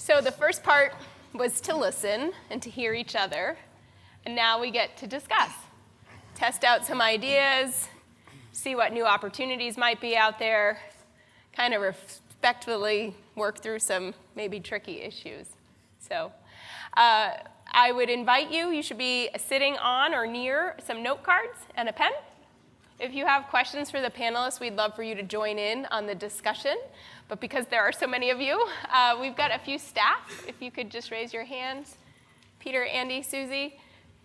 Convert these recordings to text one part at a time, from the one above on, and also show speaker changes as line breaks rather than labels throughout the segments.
So the first part was to listen and to hear each other. And now we get to discuss. Test out some ideas, see what new opportunities might be out there, kind of respectfully work through some maybe tricky issues. So I would invite you, you should be sitting on or near some note cards and a pen. If you have questions for the panelists, we'd love for you to join in on the discussion. But because there are so many of you, we've got a few staff. If you could just raise your hands. Peter, Andy, Susie,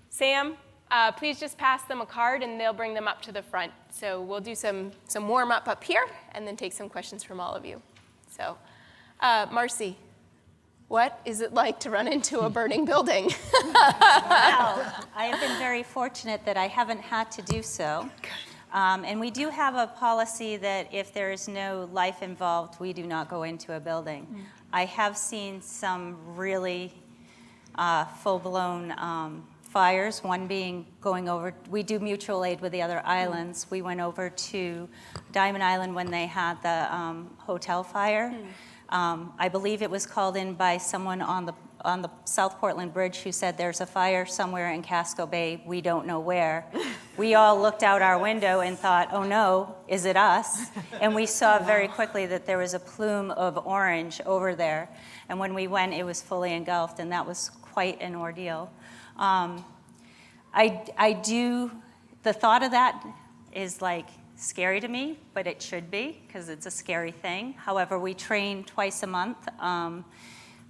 Sam, please just pass them a card and they'll bring them up to the front. So we'll do some warm up here and then take some questions from all of you. So, Marci, what is it like to run into a burning building?
Well, I have been very fortunate that I haven't had to do so. And we do have a policy that if there is no life involved, we do not go into a building. I have seen some really full-blown fires, one being going over, we do mutual aid with the other islands. We went over to Diamond Island when they had the hotel fire. I believe it was called in by someone on the South Portland Bridge who said there's a fire somewhere in Casco Bay, we don't know where. We all looked out our window and thought, oh no, is it us? And we saw very quickly that there was a plume of orange over there. And when we went, it was fully engulfed, and that was quite an ordeal. The thought of that is like scary to me, but it should be, because it's a scary thing. However, we train twice a month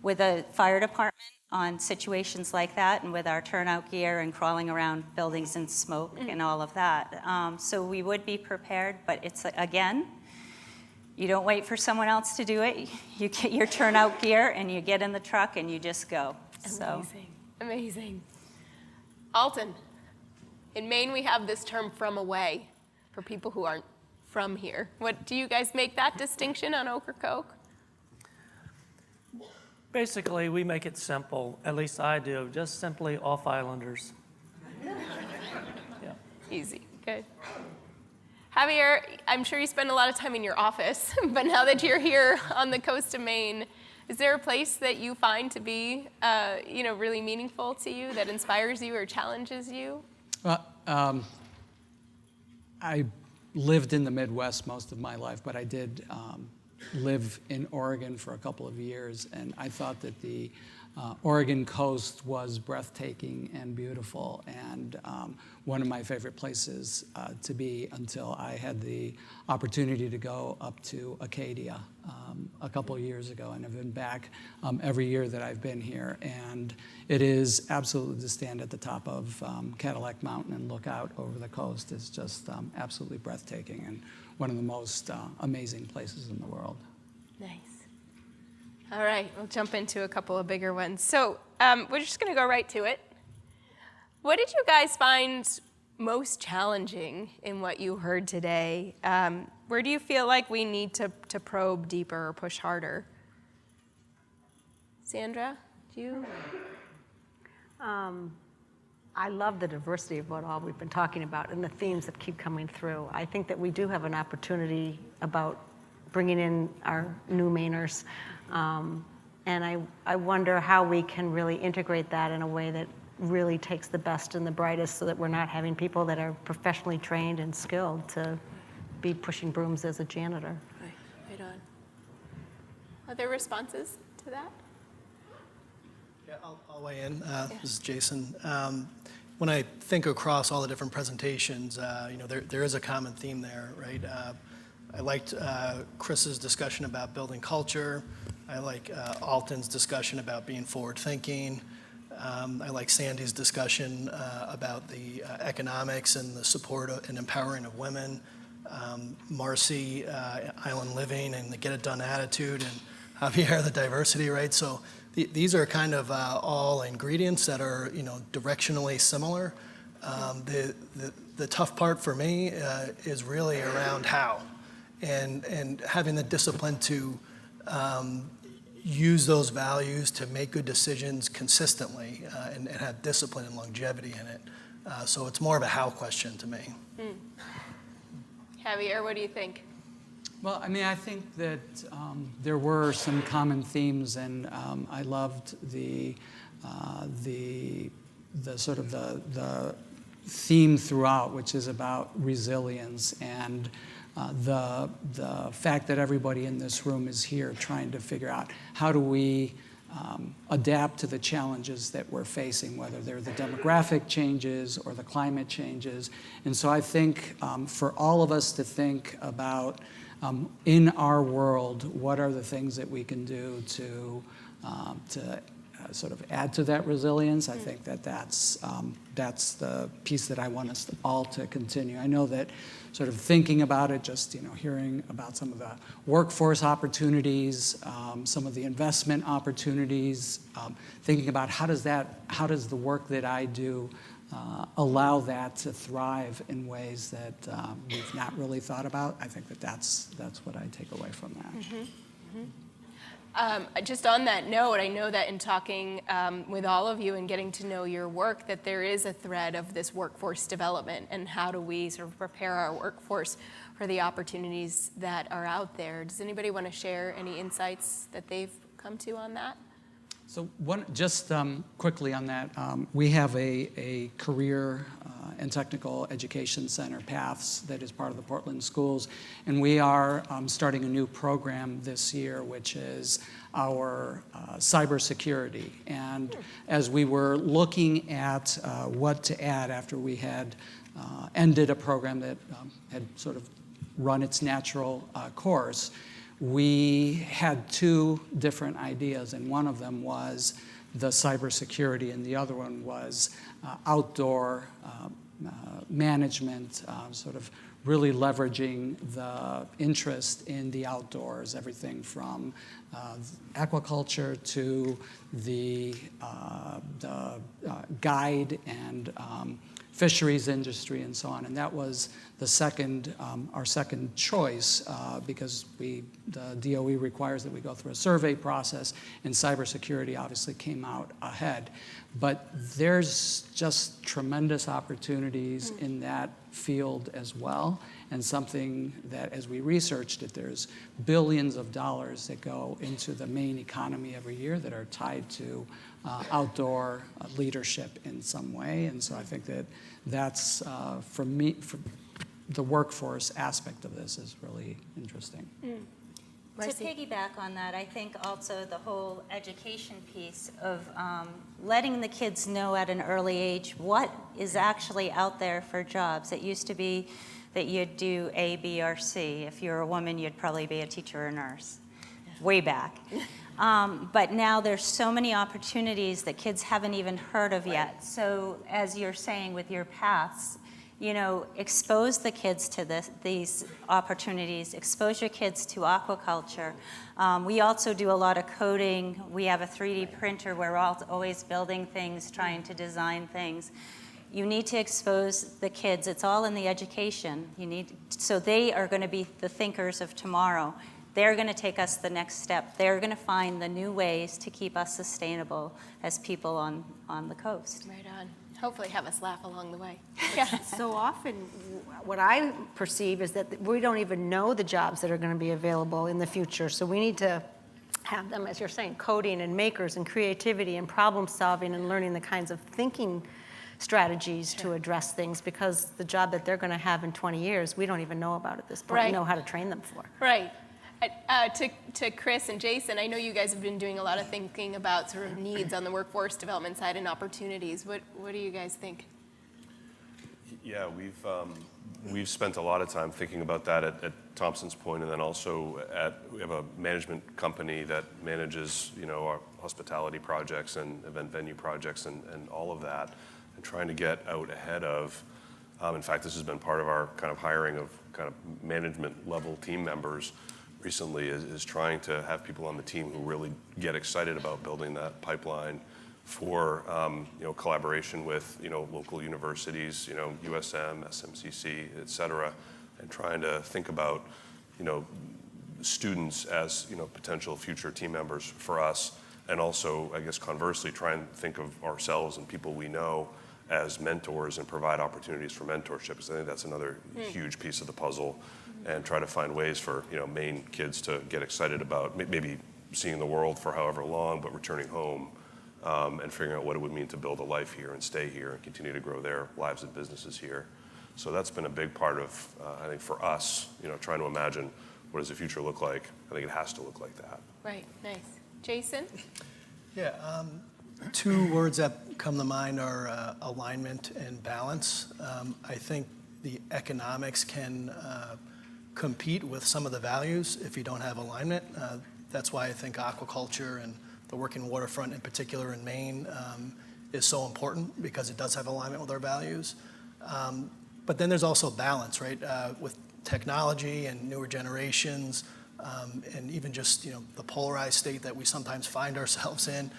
with a fire department on situations like that, and with our turnout gear and crawling around buildings in smoke and all of that. So we would be prepared, but it's, again, you don't wait for someone else to do it. You get your turnout gear and you get in the truck and you just go.
Amazing, amazing. Alton, in Maine we have this term from away for people who aren't from here. What, do you guys make that distinction on Ocracoke?
Basically, we make it simple, at least I do, just simply off-islanders. Yeah.
Easy, good. Javier, I'm sure you spend a lot of time in your office, but now that you're here on the coast of Maine, is there a place that you find to be, really meaningful to you, that inspires you or challenges you?
I lived in the Midwest most of my life, but I did live in Oregon for a couple of years, and I thought that the Oregon coast was breathtaking and beautiful, and one of my favorite places to be until I had the opportunity to go up to Acadia a couple of years ago, and I've been back every year that I've been here, and it is absolutely to stand at the top of Cadillac Mountain and look out over the coast is just absolutely breathtaking and one of the most amazing places in the world.
Nice. All right, we'll jump into a couple of bigger ones. So we're just going to go right to it. What did you guys find most challenging in what you heard today? Where do you feel like we need to probe deeper or push harder? Sandra, do you?
I love the diversity of what all we've been talking about and the themes that keep coming through. I think that we do have an opportunity about bringing in our new Mainers. And I wonder how we can really integrate that in a way that really takes the best and the brightest so that we're not having people that are professionally trained and skilled to be pushing brooms as a janitor.
Right on. Other responses to that?
Yeah, I'll weigh in. This is Jason. When I think across all the different presentations, there is a common theme there, right? I liked Chris's discussion about building culture. I like Alton's discussion about being forward-thinking. I like Sandy's discussion about the economics and the support and empowering of women. Marci, island living and the get-it-done attitude, and Xavier, the diversity, right? So these are kind of all ingredients that are, directionally similar. The tough part for me is really around how, and having the discipline to use those values to make good decisions consistently and have discipline and longevity in it. So it's more of a how question to me.
Xavier, what do you think?
Well, I mean, I think that there were some common themes, and I loved the sort of the theme throughout, which is about resilience and the fact that everybody in this room is here trying to figure out how do we adapt to the challenges that we're facing, whether they're the demographic changes or the climate changes. And so I think for all of us to think about in our world, what are the things that we can do to sort of add to that resilience? I think that's the piece that I want us all to continue. I know that sort of thinking about it, just hearing about some of the workforce opportunities, some of the investment opportunities, thinking about how does the work that I do allow that to thrive in ways that we've not really thought about. I think that's what I take away from that.
Just on that note, I know that in talking with all of you and getting to know your work, that there is a thread of this workforce development and how do we sort of prepare our workforce for the opportunities that are out there. Does anybody want to share any insights that they've come to on that?
So just quickly on that, we have a career and technical education center, PATHS, that is part of the Portland schools, and we are starting a new program this year, which is our cybersecurity. And as we were looking at what to add after we had ended a program that had sort of run its natural course, we had two different ideas, and one of them was the cybersecurity, and the other one was outdoor management, sort of really leveraging the interest in the outdoors, everything from aquaculture to the guide and fisheries industry and so on. And that was the second, our second choice because the DOE requires that we go through a survey process, and cybersecurity obviously came out ahead. But there's just tremendous opportunities in that field as well, and something that, as we researched it, there's billions of dollars that go into the Maine economy every year that are tied to outdoor leadership in some way. And so I think that's, for me, for the workforce aspect of this is really interesting.
To piggyback on that, I think also the whole education piece of letting the kids know at an early age what is actually out there for jobs. It used to be that you'd do A, B, or C. If you're a woman, you'd probably be a teacher or a nurse, way back. But now there's so many opportunities that kids haven't even heard of yet. So as you're saying with your paths, expose the kids to these opportunities, expose your kids to aquaculture. We also do a lot of coding. We have a 3D printer where we're always building things, trying to design things. You need to expose the kids. It's all in the education. So they are going to be the thinkers of tomorrow. They're going to take us the next step. They're going to find the new ways to keep us sustainable as people on the coast.
Right on. Hopefully have us laugh along the way.
So often, what I perceive is that we don't even know the jobs that are going to be available in the future. So we need to have them, as you're saying, coding and makers and creativity and problem solving and learning the kinds of thinking strategies to address things, because the job that they're going to have in 20 years, we don't even know about at this point, know how to train them for.
Right. To Chris and Jason, I know you guys have been doing a lot of thinking about sort of needs on the workforce development side and opportunities. What do you guys think?
Yeah, we've spent a lot of time thinking about that at Thompson's point, and then also we have a management company that manages our hospitality projects and event venue projects and all of that, and trying to get out ahead of. In fact, this has been part of our kind of hiring of kind of management level team members recently, is trying to have people on the team who really get excited about building that pipeline for collaboration with local universities, USM, SMCC, et cetera, and trying to think about students as potential future team members for us, and also I guess conversely try and think of ourselves and people we know as mentors and provide opportunities for mentorship, because I think that's another huge piece of the puzzle, and try to find ways for Maine kids to get excited about maybe seeing the world for however long, but returning home and figuring out what it would mean to build a life here and stay here and continue to grow their lives and businesses here. So that's been a big part of, I think, for us, trying to imagine what does the future look like. I think it has to look like that.
Right, nice. Jason?
Yeah, two words that come to mind are alignment and balance. I think the economics can compete with some of the values if you don't have alignment. That's why I think aquaculture and the working waterfront in particular in Maine is so important, because it does have alignment with our values. But then there's also balance, right? With technology and newer generations, and even just the polarized state that we sometimes find ourselves in,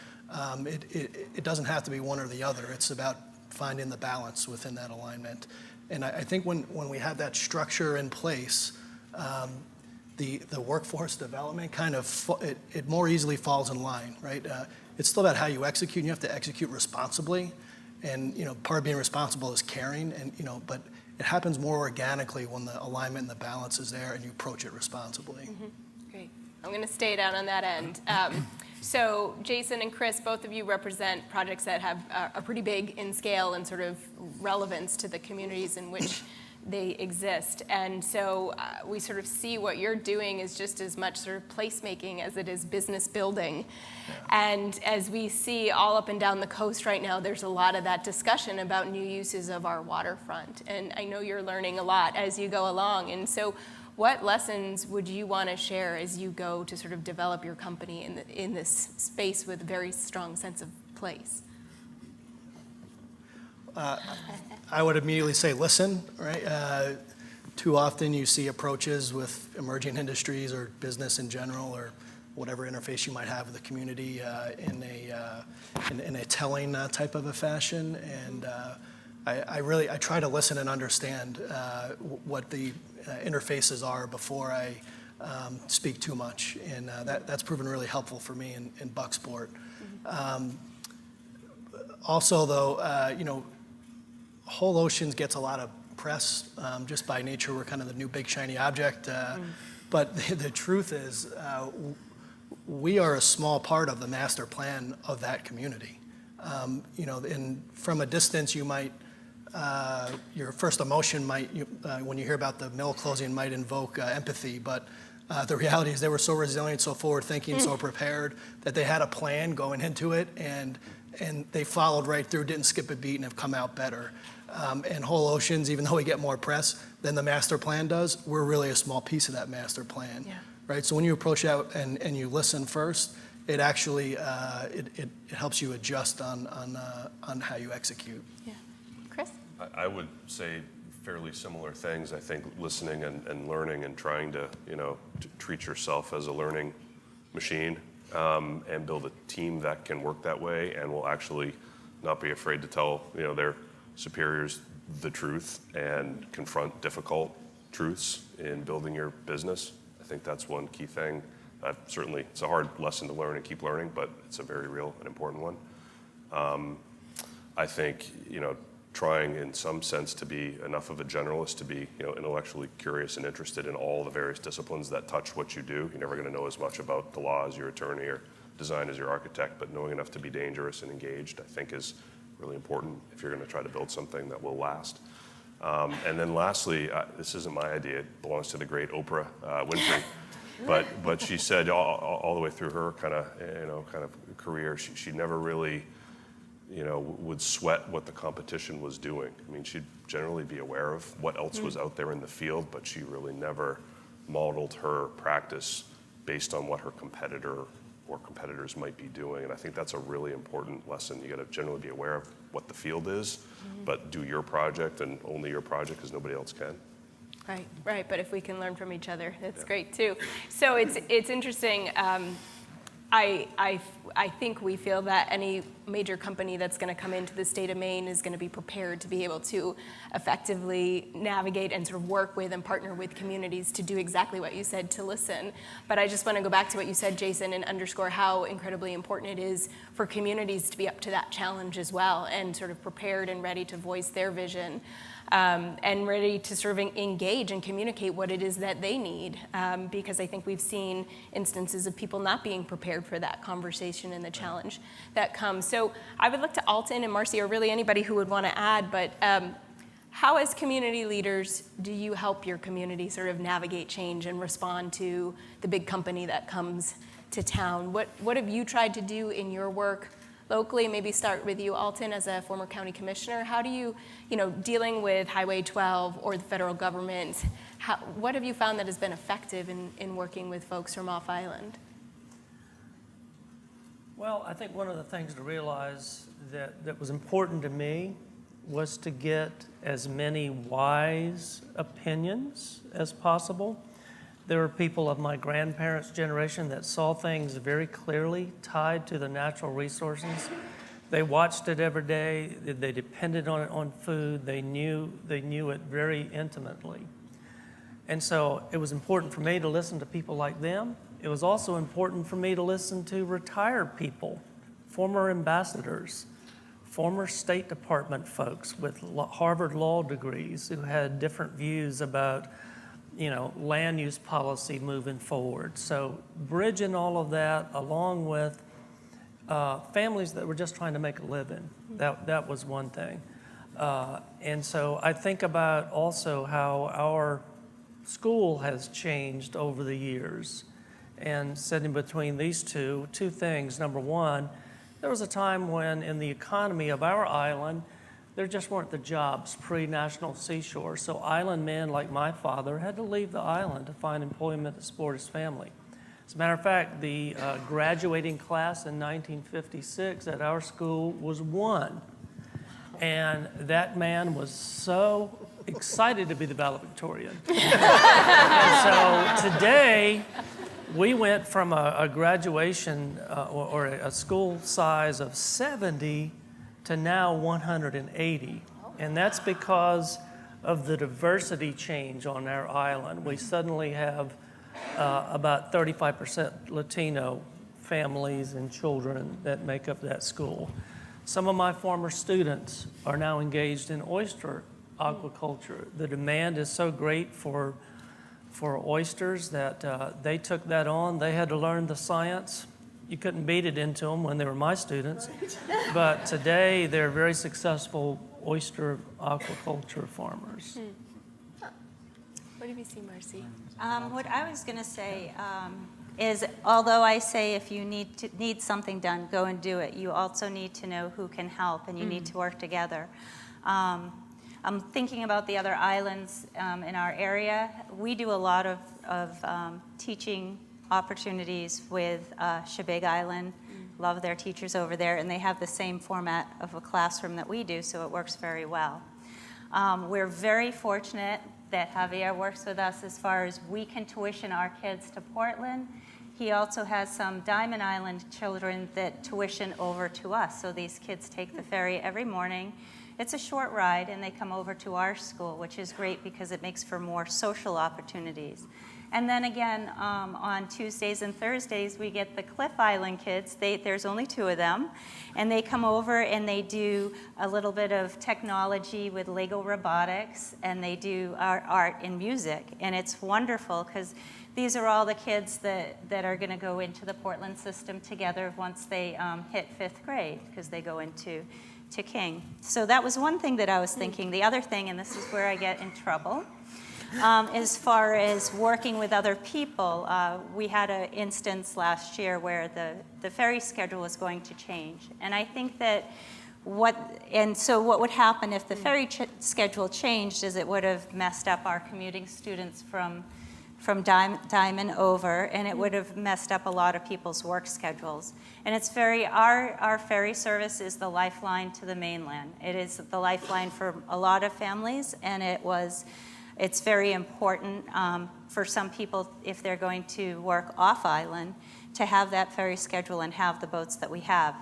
it doesn't have to be one or the other. It's about finding the balance within that alignment. And I think when we have that structure in place, the workforce development kind of it more easily falls in line, right? It's still about how you execute, and you have to execute responsibly. And part of being responsible is caring, and but it happens more organically when the alignment and the balance is there and you approach it responsibly.
Mm-hmm. Great. I'm going to stay down on that end. So Jason and Chris, both of you represent projects that have are pretty big in scale and sort of relevance to the communities in which they exist. And so we sort of see what you're doing is just as much sort of placemaking as it is business building. Yeah. And as we see all up and down the coast right now, there's a lot of that discussion about new uses of our waterfront. And I know you're learning a lot as you go along. And so what lessons would you want to share as you go to sort of develop your company in this space with a very strong sense of place?
I would immediately say listen, right? Too often you see approaches with emerging industries or business in general, or whatever interface you might have with the community in a telling type of a fashion. And I try to listen and understand what the interfaces are before I speak too much. And that's proven really helpful for me in Bucksport. Mm-hmm. Also, though, Whole Oceans gets a lot of press just by nature. We're kind of the new big shiny object. But the truth is, we are a small part of the master plan of that community. And from a distance, you might, your first emotion might, when you hear about the mill closing, might invoke empathy. But the reality is they were so resilient, so forward-thinking, so prepared that they had a plan going into it, and they followed right through, didn't skip a beat, and have come out better. And Whole Oceans, even though we get more press than the master plan does, we're really a small piece of that master plan, right? So when you approach out and you listen first, it actually it helps you adjust on how you execute.
Yeah, Chris?
I would say fairly similar things. I think listening and learning and trying to to treat yourself as a learning machine. And build a team that can work that way and will actually not be afraid to tell their superiors the truth and confront difficult truths in building your business. I think that's one key thing. Certainly, it's a hard lesson to learn and keep learning, but it's a very real and important one. I think trying in some sense to be enough of a generalist to be intellectually curious and interested in all the various disciplines that touch what you do. You're never going to know as much about the law as your attorney or design as your architect, but knowing enough to be dangerous and engaged, I think, is really important if you're going to try to build something that will last. And then lastly, this isn't my idea, it belongs to the great Oprah Winfrey. But she said all the way through her kind of career, she never really would sweat what the competition was doing. I mean, she'd generally be aware of what else was out there in the field, but she really never modeled her practice based on what her competitor or competitors might be doing. And I think that's a really important lesson. You got to generally be aware of what the field is, but do your project and only your project because nobody else can.
Right. But if we can learn from each other, that's great too. So it's interesting. I think we feel that any major company that's going to come into the state of Maine is going to be prepared to be able to effectively navigate and sort of work with and partner with communities to do exactly what you said, to listen. But I just want to go back to what you said, Jason, and underscore how incredibly important it is for communities to be up to that challenge as well, and sort of prepared and ready to voice their vision. And ready to sort of engage and communicate what it is that they need, because I think we've seen instances of people not being prepared for that conversation and the challenge that comes. So I would look to Alton and Marci, or really anybody who would want to add, but how as community leaders do you help your community sort of navigate change and respond to the big company that comes to town? What have you tried to do in your work locally? Maybe start with you, Alton, as a former county commissioner. How do you, dealing with Highway 12 or the federal government, what have you found that has been effective in working with folks from off island?
Well, I think one of the things to realize that was important to me was to get as many wise opinions as possible. There were people of my grandparents' generation that saw things very clearly tied to the natural resources. They watched it every day. They depended on it on food. They knew it very intimately. And so it was important for me to listen to people like them. It was also important for me to listen to retired people, former ambassadors, former State Department folks with Harvard law degrees who had different views about land use policy moving forward. So bridging all of that along with families that were just trying to make a living, that was one thing. And so I think about also how our school has changed over the years, and sitting between these two things. Number one, there was a time when in the economy of our island, there just weren't the jobs pre-National Seashore. So island men like my father had to leave the island to find employment to support his family. As a matter of fact, the graduating class in 1956 at our school was one. And that man was so excited to be the valedictorian. And so today, we went from a graduation or a school size of 70 to now 180. And that's because of the diversity change on our island. We suddenly have about 35% Latino families and children that make up that school. Some of my former students are now engaged in oyster aquaculture. The demand is so great for oysters that they took that on. They had to learn the science. You couldn't beat it into them when they were my students. But today, they're very successful oyster aquaculture farmers.
What have you seen, Marci?
What I was going to say is, although I say if you need something done, go and do it, you also need to know who can help, and you need to work together. I'm thinking about the other islands in our area. We do a lot of teaching opportunities with Shebig Island. Love their teachers over there, and they have the same format of a classroom that we do, so it works very well. We're very fortunate that Xavier works with us as far as we can tuition our kids to Portland. He also has some Diamond Island children that tuition over to us, so these kids take the ferry every morning. It's a short ride, and they come over to our school, which is great because it makes for more social opportunities. And then again, on Tuesdays and Thursdays, we get the Cliff Island kids. There's only 2 of them. And they come over and they do a little bit of technology with Lego robotics, and they do art and music. And it's wonderful because these are all the kids that are going to go into the Portland system together once they hit 5th grade, because they go into King. So that was one thing that I was thinking. The other thing, and this is where I get in trouble, as far as working with other people, we had an instance last year where the ferry schedule was going to change. And I think that what would happen if the ferry schedule changed is it would have messed up our commuting students from Diamond over, and it would have messed up a lot of people's work schedules. And it's our ferry service is the lifeline to the mainland. It is the lifeline for a lot of families, and it was It's very important for some people, if they're going to work off island, to have that ferry schedule and have the boats that we have.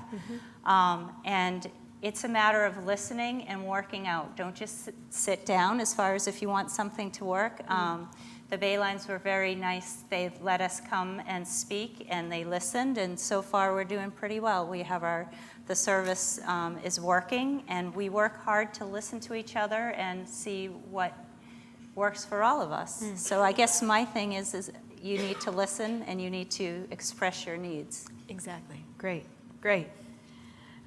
And it's a matter of listening and working out. Don't just sit down as far as if you want something to work. The Bay Lines were very nice. They let us come and speak, and they listened, and so far we're doing pretty well. We have the service is working, and we work hard to listen to each other and see what works for all of us. So I guess my thing is you need to listen and you need to express your needs.
Exactly. Great. Great.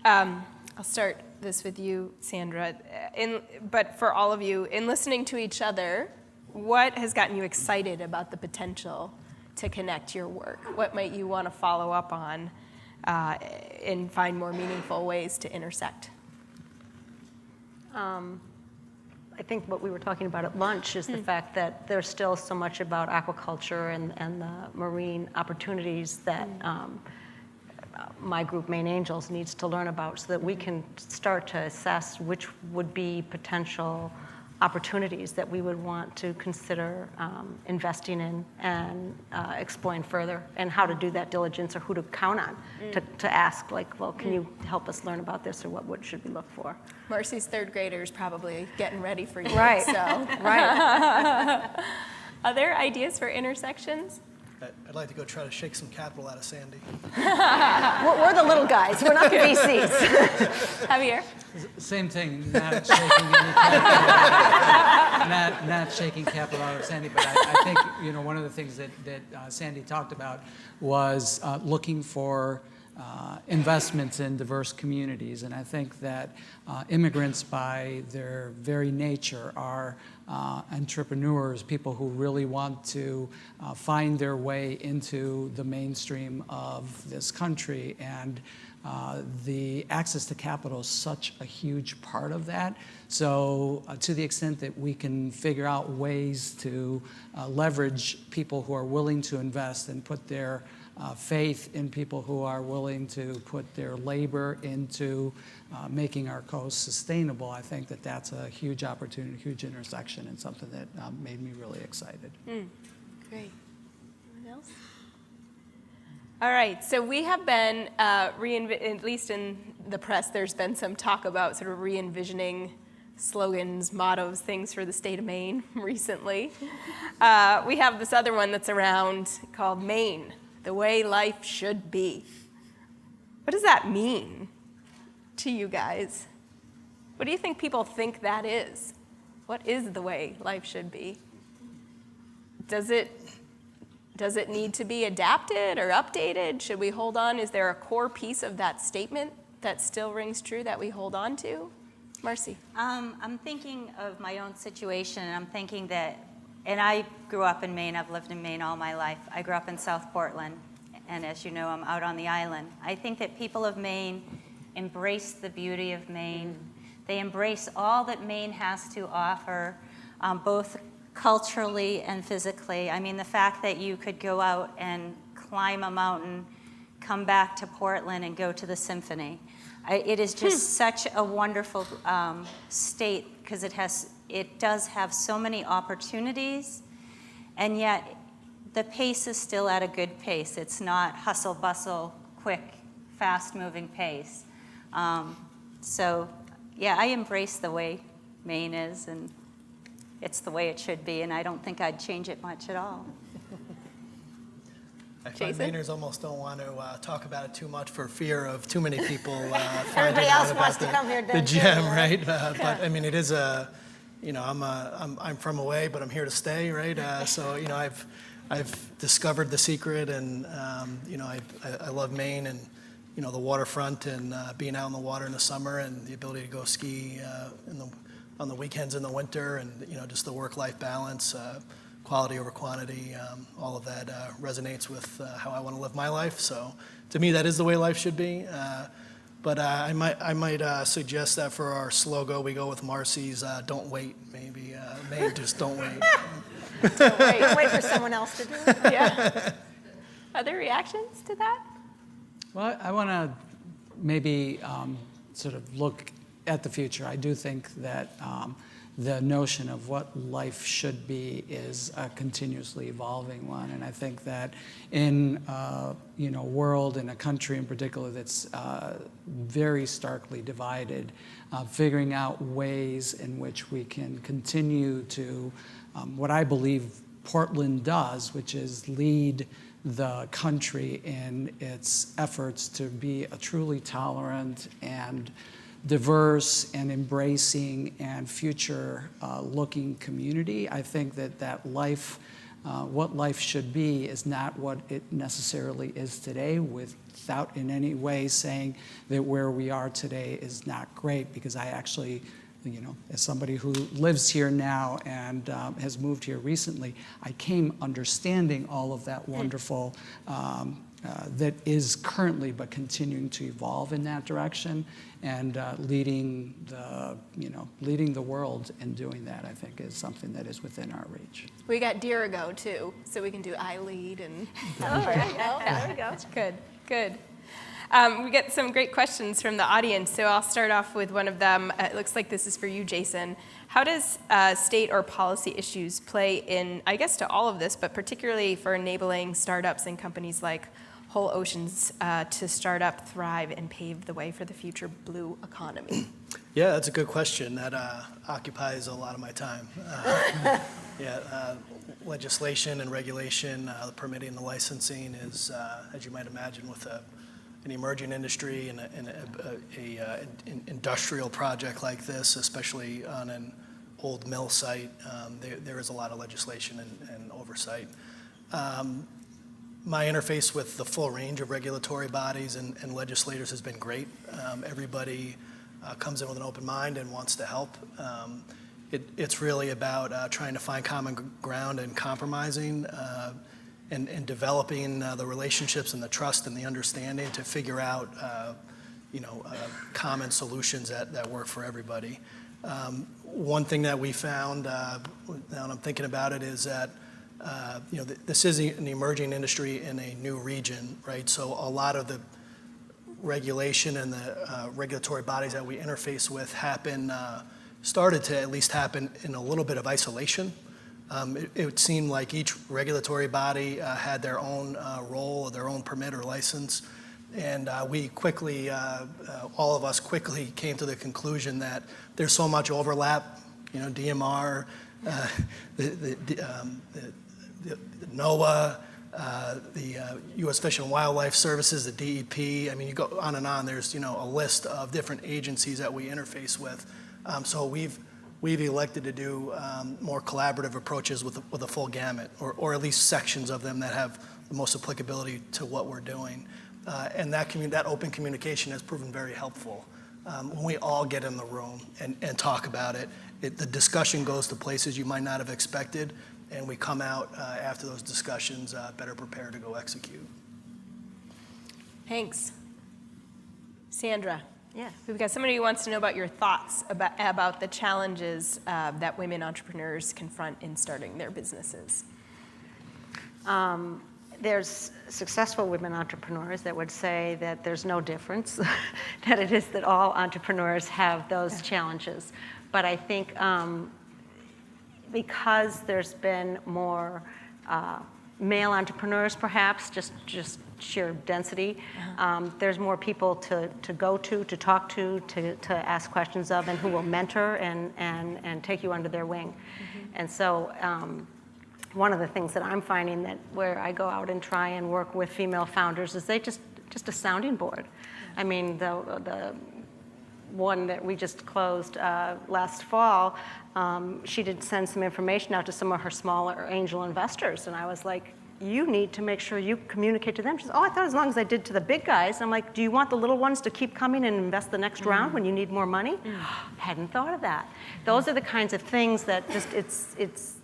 I'll start this with you, Sandra. But for all of you, in listening to each other, what has gotten you excited about the potential to connect your work? What might you want to follow up on and find more meaningful ways to intersect?
I think what we were talking about at lunch is the fact that there's still so much about aquaculture and the marine opportunities that my group, Maine Angels, needs to learn about so that we can start to assess which would be potential opportunities that we would want to consider investing in and exploring further, and how to do that diligence or who to count on to ask, like, well, can you help us learn about this, or what should we look for?
Marci's third graders probably getting ready for you.
Right.
So.
Right.
Other ideas for intersections?
I'd like to go try to shake some capital out of Sandy.
We're the little guys. We're not the VCs.
Javier?
Same thing, not shaking any capital, not shaking capital out of Sandy, but I think, one of the things that Sandy talked about was looking for investments in diverse communities. And I think that immigrants, by their very nature, are entrepreneurs, people who really want to find their way into the mainstream of this country. And the access to capital is such a huge part of that. So to the extent that we can figure out ways to leverage people who are willing to invest and put their faith in people who are willing to put their labor into making our coast sustainable, I think that that's a huge opportunity, huge intersection, and something that made me really excited.
Great. Anyone else? All right, so we have been, at least in the press, there's been some talk about sort of re-envisioning slogans, mottos, things for the state of Maine recently. We have this other one that's around called Maine, the way life should be. What does that mean to you guys? What do you think people think that is? What is the way life should be? Does it need to be adapted or updated? Should we hold on? Is there a core piece of that statement that still rings true that we hold on to? Marci.
I'm thinking of my own situation, and I'm thinking that, and I grew up in Maine. I've lived in Maine all my life. I grew up in South Portland, and as you know, I'm out on the island. I think that people of Maine embrace the beauty of Maine. They embrace all that Maine has to offer, both culturally and physically. I mean, the fact that you could go out and climb a mountain, come back to Portland, and go to the symphony. It is just such a wonderful state, because it does have so many opportunities, and yet the pace is still at a good pace. It's not hustle, bustle, quick, fast-moving pace. So, yeah, I embrace the way Maine is, and it's the way it should be, and I don't think I'd change it much at all.
I find
Jason?
Mainers almost don't want to talk about it too much for fear of too many people
Everybody
finding
else
out
wants
about
to come here
the
then,
gem,
too,
right? But I mean, it is I'm from away, but I'm here to stay, right? So I've discovered the secret, and I love Maine, and the waterfront, and being out in the water in the summer, and the ability to go ski on the weekends in the winter, and just the work-life balance, quality over quantity, all of that resonates with how I want to live my life. So to me, that is the way life should be. But I might suggest that for our slogan, we go with Marci's "Don't wait." Maybe Maine, just don't wait.
Don't wait for someone else to do it.
Yeah. Other reactions to that?
Well, I want to maybe sort of look at the future. I do think that the notion of what life should be is a continuously evolving one. And I think that in a world, in a country in particular that's very starkly divided, figuring out ways in which we can continue to, what I believe Portland does, which is lead the country in its efforts to be a truly tolerant and diverse and embracing and future-looking community. I think that life, what life should be, is not what it necessarily is today, without in any way saying that where we are today is not great, because I actually, as somebody who lives here now and has moved here recently, I came understanding all of that wonderful that is currently but continuing to evolve in that direction, and leading the world in doing that, I think, is something that is within our reach.
We got Dirigo too, so we can do I lead and.
There we go.
Good, good. We get some great questions from the audience, so I'll start off with one of them. It looks like this is for you, Jason. How does state or policy issues play in, I guess, to all of this, but particularly for enabling startups and companies like Whole Oceans to start up, thrive, and pave the way for the future blue economy?
Yeah, that's a good question. That occupies a lot of my time. Legislation and regulation, the permitting, the licensing is, as you might imagine, with an emerging industry and an industrial project like this, especially on an old mill site, there is a lot of legislation and oversight. My interface with the full range of regulatory bodies and legislators has been great. Everybody comes in with an open mind and wants to help. It's really about trying to find common ground and compromising and developing the relationships and the trust and the understanding to figure out common solutions that work for everybody. One thing that we found, now that I'm thinking about it, is that this is an emerging industry in a new region, right? So a lot of the regulation and the regulatory bodies that we interface with started to at least happen in a little bit of isolation. It seemed like each regulatory body had their own role or their own permit or license. And we quickly, all of us quickly came to the conclusion that there's so much overlap, DMR, the NOAA, the U.S. Fish and Wildlife Services, the DEP. I mean, you go on and on. There's, a list of different agencies that we interface with. So we've elected to do more collaborative approaches with a full gamut, or at least sections of them that have the most applicability to what we're doing. And that open communication has proven very helpful. When we all get in the room and talk about it, the discussion goes to places you might not have expected, and we come out after those discussions better prepared to go execute.
Thanks. Sandra.
Yeah.
We've got somebody who wants to know about your thoughts about the challenges that women entrepreneurs confront in starting their businesses.
There's successful women entrepreneurs that would say that there's no difference, that it is that all entrepreneurs have those challenges. But I think because there's been more male entrepreneurs, perhaps, just sheer density, there's more people to go to talk to ask questions of, and who will mentor and take you under their wing. Mm-hmm. And so one of the things that I'm finding that where I go out and try and work with female founders is they just a sounding board. I mean, the one that we just closed last fall, she did send some information out to some of her smaller angel investors, and I was like, you need to make sure you communicate to them. She said, I thought as long as I did to the big guys. I'm like, do you want the little ones to keep coming and invest the next round when you need more money? Hadn't thought of that. Those are the kinds of things that just, it's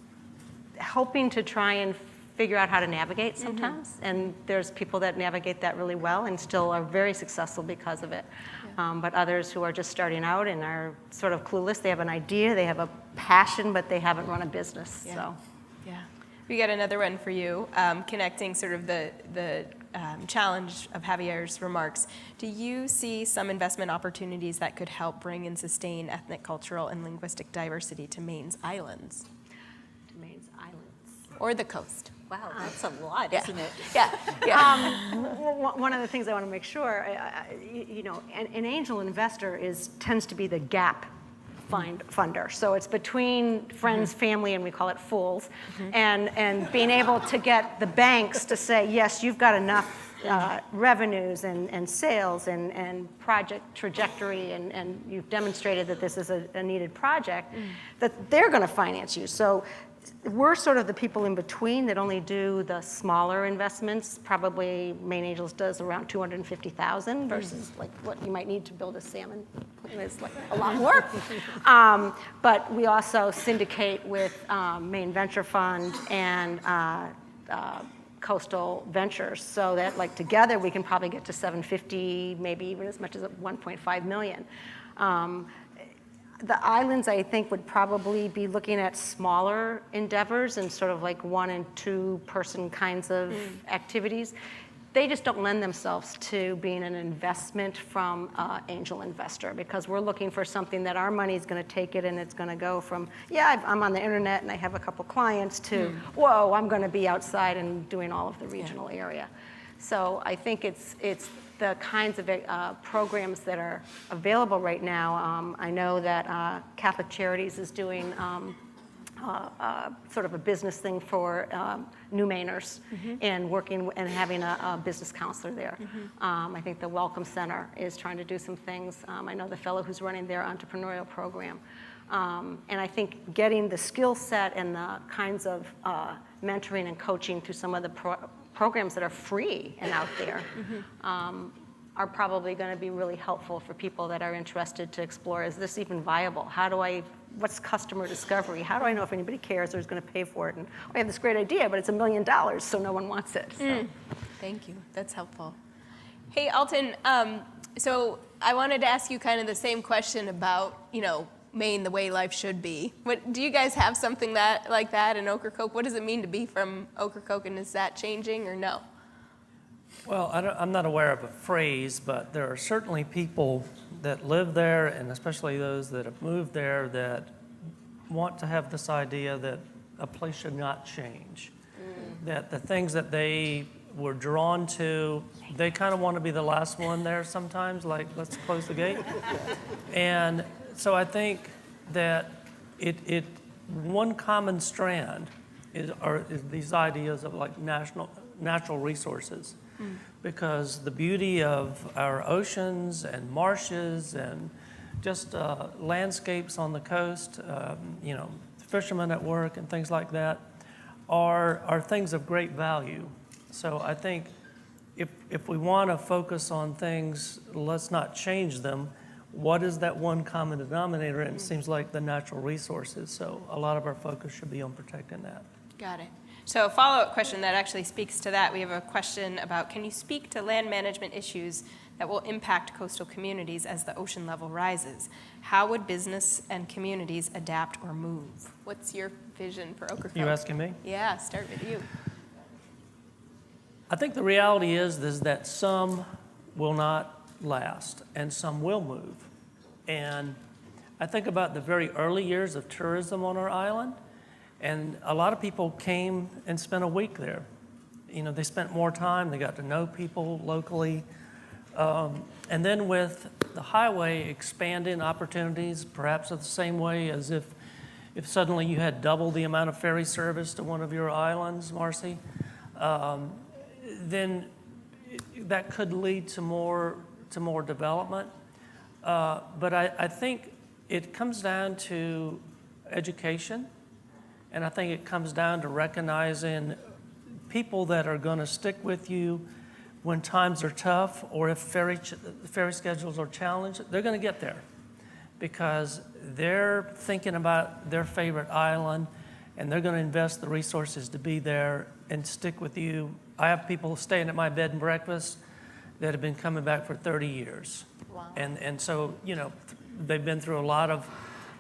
helping to try and figure out how to navigate sometimes. And there's people that navigate that really well and still are very successful because of it. But others who are just starting out and are sort of clueless, they have an idea, they have a passion, but they haven't run a business.
Yeah.
So.
Yeah. We got another one for you, connecting sort of the challenge of Javier's remarks, do you see some investment opportunities that could help bring and sustain ethnic, cultural, and linguistic diversity to Maine's islands
To Maine's islands.
or the coast?
Wow, that's a lot,
Yeah.
isn't it?
Yeah.
One of the things I want to make sure, an angel investor tends to be the gap funder. So it's between friends, family, and we call it fools, and being able to get the banks to say, yes, you've got enough revenues and sales and project trajectory, and you've demonstrated that this is a needed project, that they're going to finance you. So we're sort of the people in between that only do the smaller investments. Probably Maine Angels does around $250,000 versus like what you might need to build a salmon. It's like a lot more. But we also syndicate with Maine Venture Fund and Coastal Ventures, so that like together we can probably get to 750, maybe even as much as 1.5 million. The islands, I think, would probably be looking at smaller endeavors and sort of like 1 and 2 person kinds of activities. They just don't lend themselves to being an investment from an angel investor, because we're looking for something that our money is going to take it and it's going to go from, yeah, I'm on the internet and I have a couple clients, to, whoa, I'm going to be outside and doing all of the regional area. So I think it's the kinds of programs that are available right now. I know that Catholic Charities is doing sort of a business thing for new Mainers, and working and having a business counselor there. I think the Welcome Center is trying to do some things. I know the fellow who's running their entrepreneurial program. And I think getting the skill set and the kinds of mentoring and coaching through some of the programs that are free and out there are probably going to be really helpful for people that are interested to explore, is this even viable? What's customer discovery? How do I know if anybody cares or is going to pay for it? And I have this great idea, but it's $1 million, so no one wants it. So.
Thank you. That's helpful. Hey, Alton, so I wanted to ask you kind of the same question about, Maine, the way life should be. Do you guys have something like that in Ocracoke? What does it mean to be from Ocracoke, and is that changing or no?
Well, I'm not aware of a phrase, but there are certainly people that live there, and especially those that have moved there, that want to have this idea that a place should not change. That the things that they were drawn to, they kind of want to be the last one there sometimes, like, let's close the gate. And so I think that one common strand is these ideas of like natural resources. Because the beauty of our oceans and marshes and just landscapes on the coast, fishermen at work and things like that are things of great value. So I think if we want to focus on things, let's not change them. What is that one common denominator? And it seems like the natural resources. So a lot of our focus should be on protecting that.
Got it. So a follow-up question that actually speaks to that. We have a question about, can you speak to land management issues that will impact coastal communities as the ocean level rises? How would business and communities adapt or move? What's your vision for Ocracoke?
You asking me?
Yeah, start with you.
I think the reality is that some will not last and some will move. And I think about the very early years of tourism on our island. And a lot of people came and spent a week there. They spent more time, they got to know people locally. And then with the highway expanding opportunities, perhaps in the same way as if suddenly you had double the amount of ferry service to one of your islands, Marci, then that could lead to more development. But I think it comes down to education. And I think it comes down to recognizing people that are going to stick with you when times are tough, or if ferry schedules are challenged. They're going to get there because they're thinking about their favorite island, and they're going to invest the resources to be there and stick with you. I have people staying at my bed and breakfast that have been coming back for 30 years.
Wow.
And so, they've been through a lot of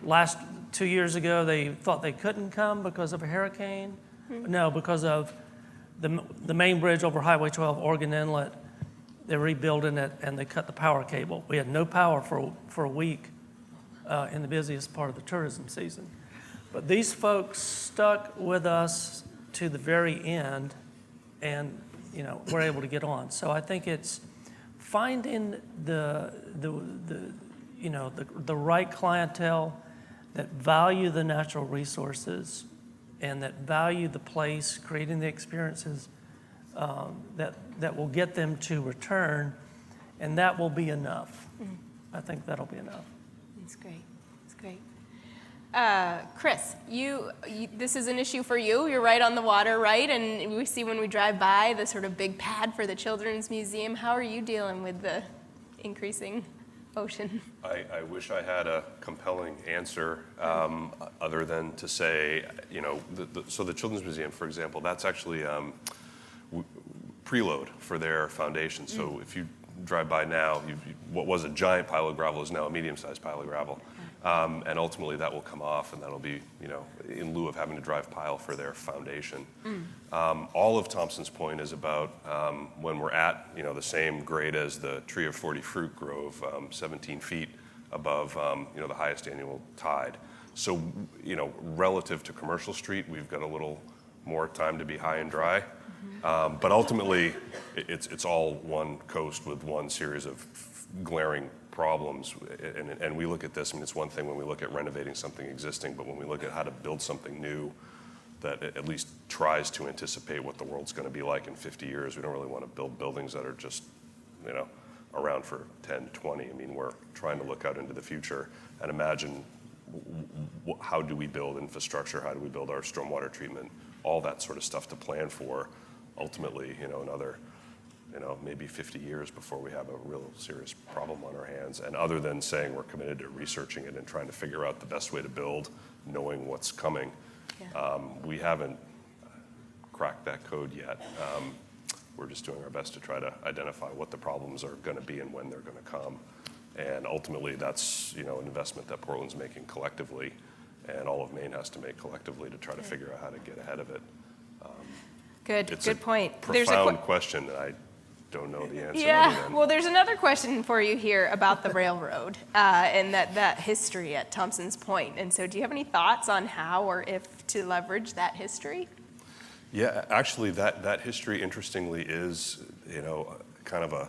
last 2 years ago, they thought they couldn't come because of a hurricane. No, because of the main bridge over Highway 12, Oregon Inlet, they're rebuilding it and they cut the power cable. We had no power for a week in the busiest part of the tourism season. But these folks stuck with us to the very end and, we're able to get on. So I think it's finding the right clientele that value the natural resources and that value the place, creating the experiences that will get them to return, and that will be enough. I think that'll be enough.
That's great. That's great. Chris, this is an issue for you. You're right on the water, right? And we see when we drive by the sort of big pad for the Children's Museum. How are you dealing with the increasing ocean?
I wish I had a compelling answer other than to say, so the Children's Museum, for example, that's actually preload for their foundation. So if you drive by now, what was a giant pile of gravel is now a medium-sized pile of gravel. And ultimately that will come off, and that'll be, in lieu of having to drive pile for their foundation. All of Thompson's Point is about when we're at, the same grade as the Tree of 40 Fruit Grove, 17 feet above, the highest annual tide. So, relative to Commercial Street, we've got a little more time to be high and dry. But ultimately, it's all one coast with one series of glaring problems. And we look at this, it's one thing when we look at renovating something existing, but when we look at how to build something new that at least tries to anticipate what the world's going to be like in 50 years, we don't really want to build buildings that are just, around for 10, 20. We're trying to look out into the future and imagine how do we build infrastructure, how do we build our stormwater treatment, all that sort of stuff to plan for ultimately, another, maybe 50 years before we have a real serious problem on our hands. And other than saying we're committed to researching it and trying to figure out the best way to build, knowing what's coming, we haven't cracked that code yet. We're just doing our best to try to identify what the problems are going to be and when they're going to come. And ultimately, that's an investment that Portland's making collectively, and all of Maine has to make collectively to try to figure out how to get ahead of it.
Good point.
There's a profound question that I don't know the answer.
Yeah, well, there's another question for you here about the railroad and that history at Thompson's Point. And so do you have any thoughts on how or if to leverage that history?
Yeah, actually, that history, interestingly, is, kind of a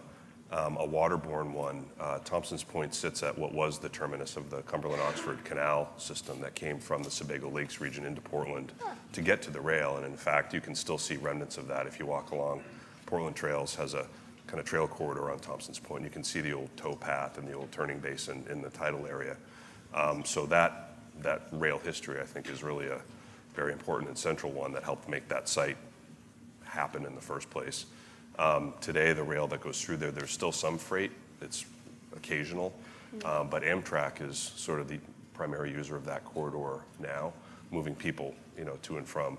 waterborne one. Thompson's Point sits at what was the terminus of the Cumberland-Oxford Canal system that came from the Sebago Lakes region into Portland to get to the rail. And in fact, you can still see remnants of that if you walk along. Portland Trails has a kind of trail corridor on Thompson's Point. You can see the old tow path and the old turning basin in the tidal area. So that rail history, I think, is really a very important and central one that helped make that site happen in the first place. Today, the rail that goes through there, there's still some freight. It's occasional, but Amtrak is sort of the primary user of that corridor now, moving people, to and from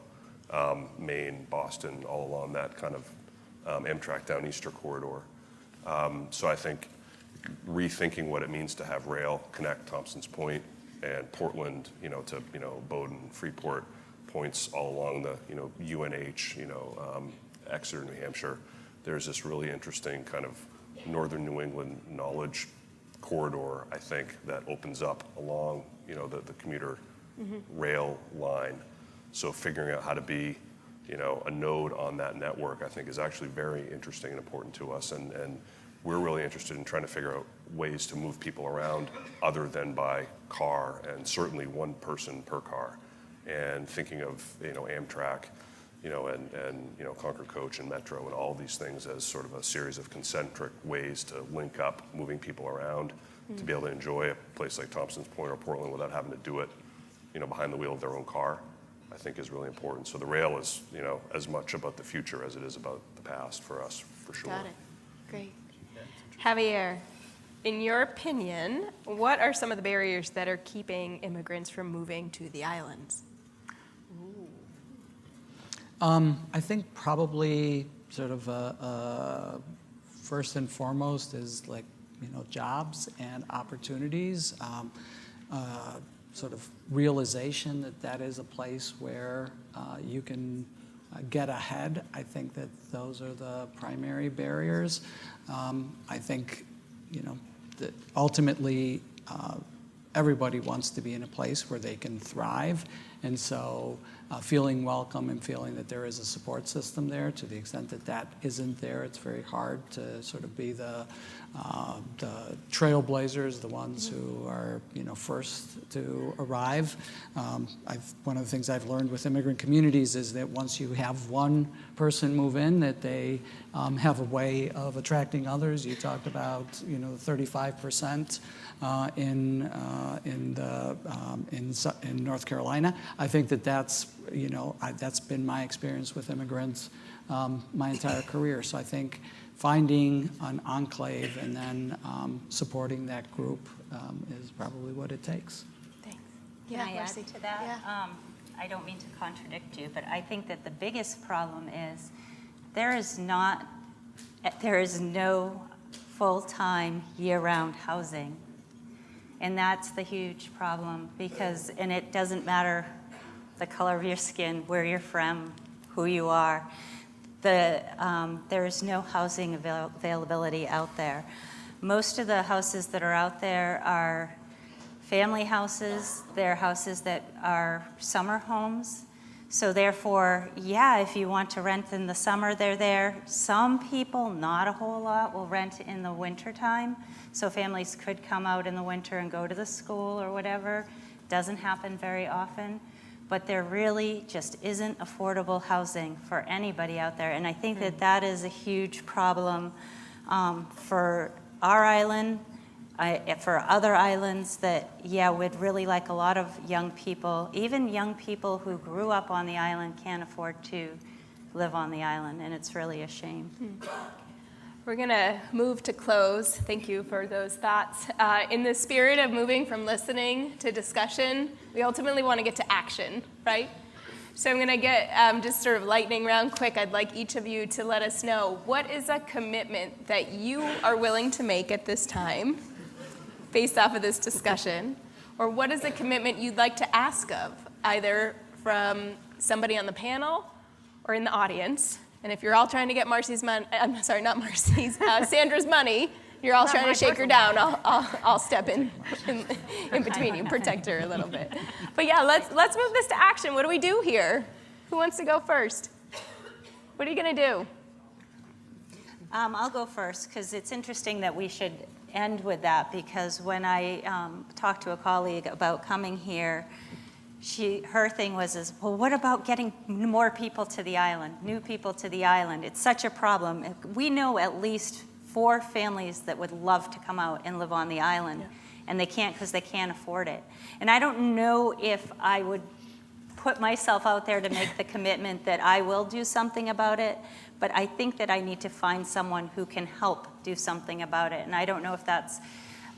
Maine, Boston, all along that kind of Amtrak Downeaster corridor. So I think rethinking what it means to have rail connect Thompson's Point and Portland, to Bowdoin, Freeport points all along the UNH, Exeter, New Hampshire. There's this really interesting kind of northern New England knowledge corridor, I think, that opens up along the commuter rail line. So figuring out how to be a node on that network, I think, is actually very interesting and important to us. And we're really interested in trying to figure out ways to move people around other than by car, and certainly one person per car. And thinking of Amtrak, and Concord Coach and Metro and all these things as sort of a series of concentric ways to link up, moving people around, to be able to enjoy a place like Thompson's Point or Portland without having to do it, behind the wheel of their own car, I think is really important. So the rail is, as much about the future as it is about the past for us, for sure.
Got it. Great. Javier, in your opinion, what are some of the barriers that are keeping immigrants from moving to the islands?
I think probably sort of first and foremost is jobs and opportunities, sort of realization that is a place where you can get ahead. I think that those are the primary barriers. I think, that ultimately everybody wants to be in a place where they can thrive. And so feeling welcome and feeling that there is a support system there, to the extent that that isn't there, it's very hard to sort of be the trailblazers, the ones who are first to arrive. One of the things I've learned with immigrant communities is that once you have one person move in, that they have a way of attracting others. You talked about the 35% in North Carolina. I think that's that's been my experience with immigrants my entire career. So I think finding an enclave and then supporting that group is probably what it takes.
Thanks.
Can I add
Marci.
to that?
Yeah.
I don't mean to contradict you, but I think that the biggest problem is there is no full-time, year-round housing. And that's the huge problem and it doesn't matter the color of your skin, where you're from, who you are. There is no housing availability out there. Most of the houses that are out there are family houses. They're houses that are summer homes. So therefore, if you want to rent in the summer, they're there. Some people, not a whole lot, will rent in the winter time. So families could come out in the winter and go to the school or whatever. Doesn't happen very often. But there really just isn't affordable housing for anybody out there. And I think that is a huge problem for our island, for other islands that, would really like a lot of young people, even young people who grew up on the island can't afford to live on the island, and it's really a shame.
We're going to move to close. Thank you for those thoughts. In the spirit of moving from listening to discussion, we ultimately want to get to action, right? So I'm going to get just sort of lightning round quick. I'd like each of you to let us know, what is a commitment that you are willing to make at this time based off of this discussion? Or what is a commitment you'd like to ask of, either from somebody on the panel or in the audience? And if you're all trying to get Marci's money, I'm sorry, not Marci's, Sandra's money, you're all trying to shake her down, I'll step in between you, protect her a little bit. But let's move this to action. What do we do here? Who wants to go first? What are you going to do?
I'll go first, because it's interesting that we should end with that, because when I talked to a colleague about coming here, her thing was, well, what about getting more people to the island, new people to the island? It's such a problem. We know at least 4 families that would love to come out and live on the island, and they can't because they can't afford it. And I don't know if I would put myself out there to make the commitment that I will do something about it, but I think that I need to find someone who can help do something about it. And I don't know if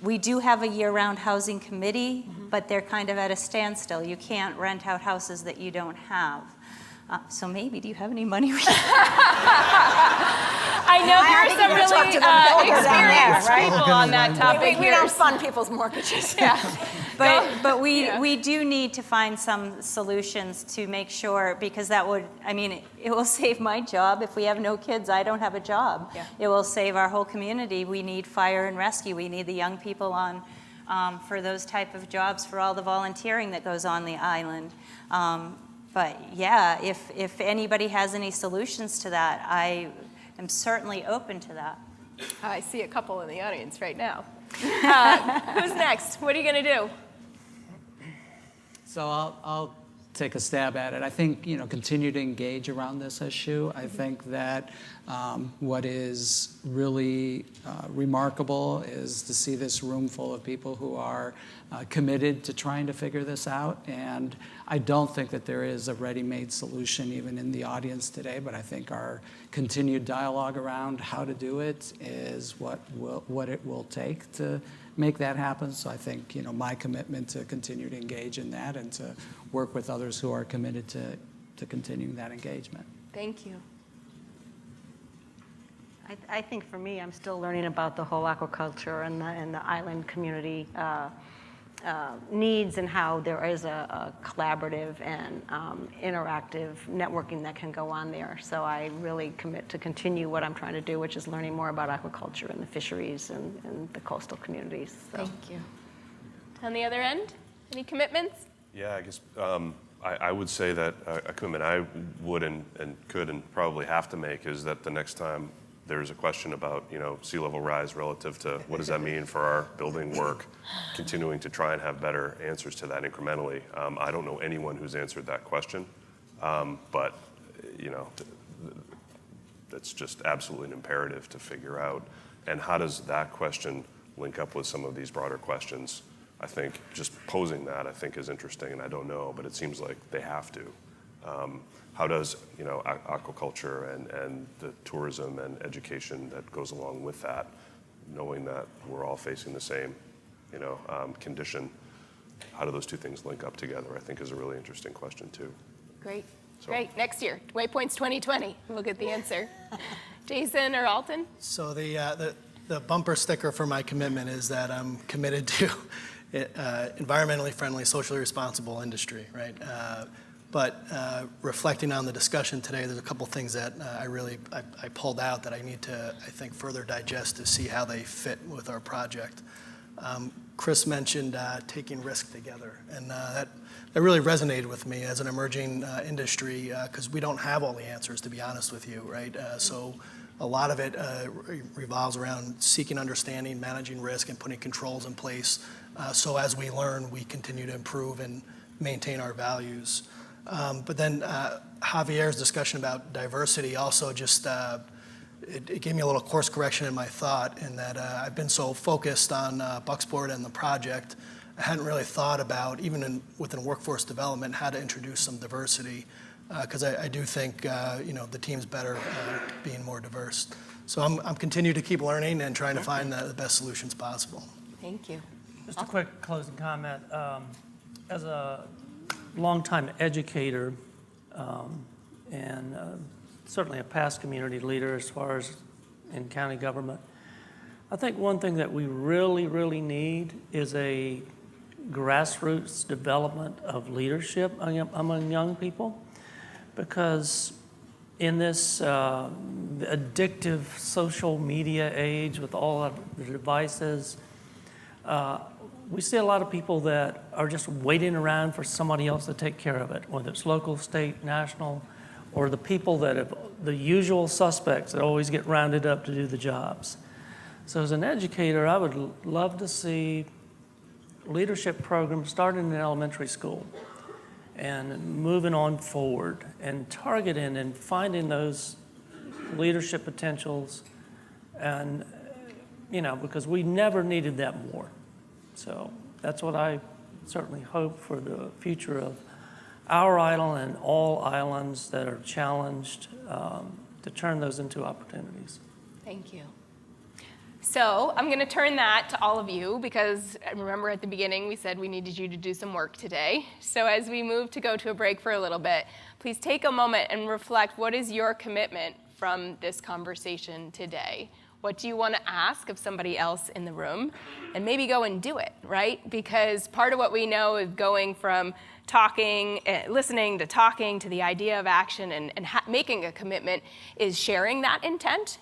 we do have a year-round housing committee, but they're kind of at a standstill. You can't rent out houses that you don't have. So maybe, do you have any money?
I know there are some really experienced people on that topic.
We don't fund people's mortgages.
But we do need to find some solutions to make sure, because that would, it will save my job. If we have no kids, I don't have a job.
Yeah.
It will save our whole community. We need fire and rescue. We need the young people on for those type of jobs, for all the volunteering that goes on the island. But if anybody has any solutions to that, I am certainly open to that.
I see a couple in the audience right now. Who's next? What are you going to do?
So I'll take a stab at it. I think, continue to engage around this issue. I think that what is really remarkable is to see this room full of people who are committed to trying to figure this out. And I don't think that there is a ready-made solution even in the audience today, but I think our continued dialogue around how to do it is what it will take to make that happen. So I think, my commitment to continue to engage in that and to work with others who are committed to continuing that engagement.
Thank you.
I think for me, I'm still learning about the whole aquaculture and the island community needs and how there is a collaborative and interactive networking that can go on there. So I really commit to continue what I'm trying to do, which is learning more about aquaculture and the fisheries and the coastal communities. So.
Thank you. On the other end, any commitments?
Yeah, I guess I would say that a commitment I would and could and probably have to make is that the next time there's a question about, sea level rise relative to what does that mean for our building work, continuing to try and have better answers to that incrementally. I don't know anyone who's answered that question, but, that's just absolutely an imperative to figure out. And how does that question link up with some of these broader questions? I think just posing that, I think, is interesting, and I don't know, but it seems like they have to. How does aquaculture and the tourism and education that goes along with that, knowing that we're all facing the same condition, how do those two things link up together, I think is a really interesting question too.
Great. Great. Next year, Waypoints 2020. We'll get the answer. Jason or Alton?
So the bumper sticker for my commitment is that I'm committed to environmentally friendly, socially responsible industry, right? But reflecting on the discussion today, there's a couple things that I pulled out that I need to, I think, further digest to see how they fit with our project. Chris mentioned taking risk together, and that really resonated with me as an emerging industry because we don't have all the answers, to be honest with you, right? So a lot of it revolves around seeking understanding, managing risk, and putting controls in place so as we learn, we continue to improve and maintain our values. But then Javier's discussion about diversity also just, it gave me a little course correction in my thought in that I've been so focused on Bucksport and the project, I hadn't really thought about, even within workforce development, how to introduce some diversity, because I do think the team's better being more diverse. So I'm continuing to keep learning and trying to find the best solutions possible.
Thank you.
Just a quick closing comment. As a longtime educator and certainly a past community leader as far as in county government, I think one thing that we really, really need is a grassroots development of leadership among young people, because in this addictive social media age with all of the devices, we see a lot of people that are just waiting around for somebody else to take care of it, whether it's local, state, national, or the people that have the usual suspects that always get rounded up to do the jobs. So as an educator, I would love to see leadership programs starting in elementary school and moving on forward and targeting and finding those leadership potentials, and because we never needed that more. So that's what I certainly hope for the future of our island and all islands that are challenged, to turn those into opportunities.
Thank you. So I'm going to turn that to all of you because remember at the beginning we said we needed you to do some work today. So as we move to go to a break for a little bit, please take a moment and reflect, what is your commitment from this conversation today? What do you want to ask of somebody else in the room? And maybe go and do it, right? Because part of what we know is going from talking, listening to talking to the idea of action and making a commitment is sharing that intent.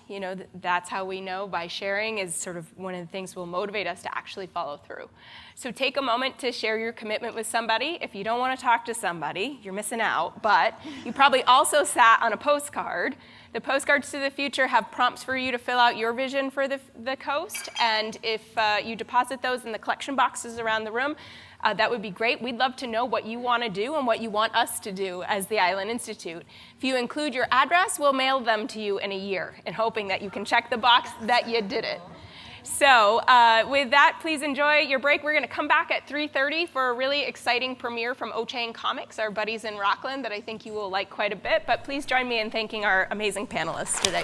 That's how we know by sharing is sort of one of the things that will motivate us to actually follow through. So take a moment to share your commitment with somebody. If you don't want to talk to somebody, you're missing out, but you probably also sat on a postcard. The postcards to the future have prompts for you to fill out your vision for the coast, and if you deposit those in the collection boxes around the room, that would be great. We'd love to know what you want to do and what you want us to do as the Island Institute. If you include your address, we'll mail them to you in a year, and hoping that you can check the box that you did it. So with that, please enjoy your break. We're going to come back at 3:30 for a really exciting premiere from O-Chain Comics, our buddies in Rockland, that I think you will like quite a bit. But please join me in thanking our amazing panelists today.